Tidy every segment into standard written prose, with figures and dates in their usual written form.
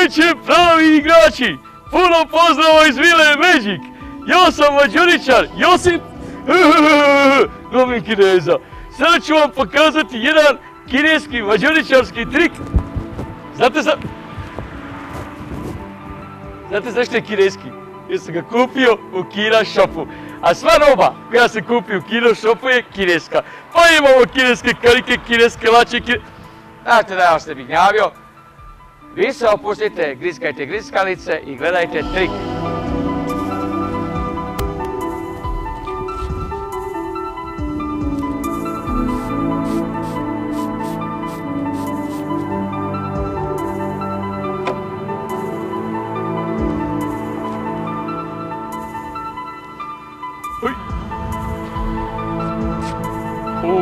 veče, pravi igrači! Puno pozdrava iz Vile Magic! Ja sam mađioničar, Josip... Glumim Kineza. Sada ću vam pokazati jedan kineski mađioničarski trik. Znate zašto je kineski? Jer sam ga kupio u Kina shopu. A sva roba koja se kupi u Kina shopu je kineska. Pa imamo kineske karike, kineske lače, Znate da ja vas ne bih gnjavio. Vi se opustite, griskajte griskalice i gledajte trik. Oj!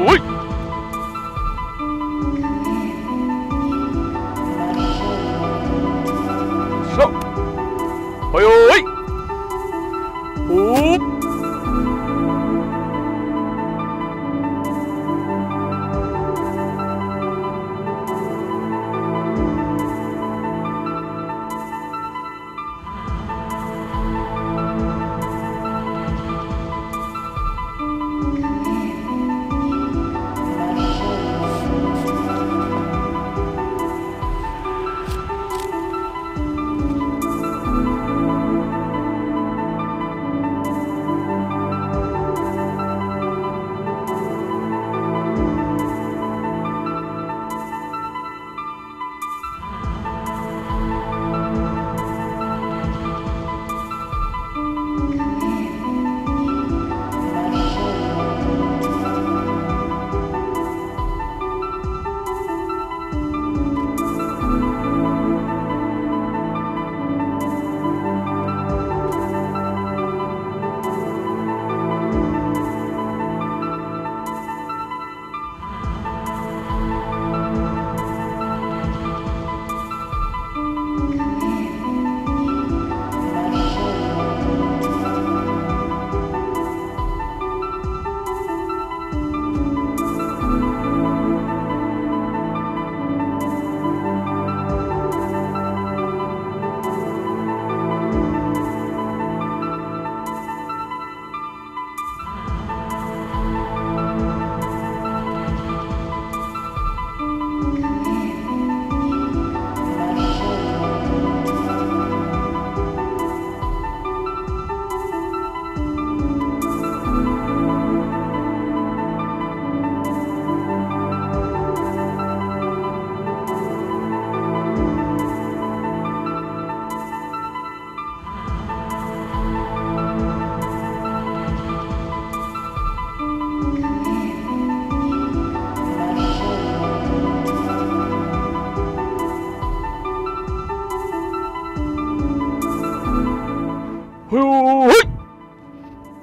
Oj! Što? Oj, oj! Up!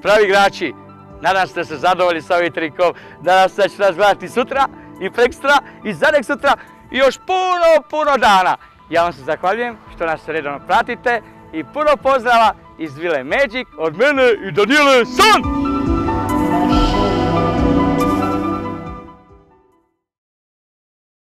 Pravi igrači, nadam se da ste zadovoljni sa ovim trikom. Nadam se da ću nas gledati sutra i prekstra i zadnjeg sutra i još puno dana. Ja vam se zahvaljujem što nas redovno pratite i puno pozdrava iz Vile Magic od mene i Danijele San!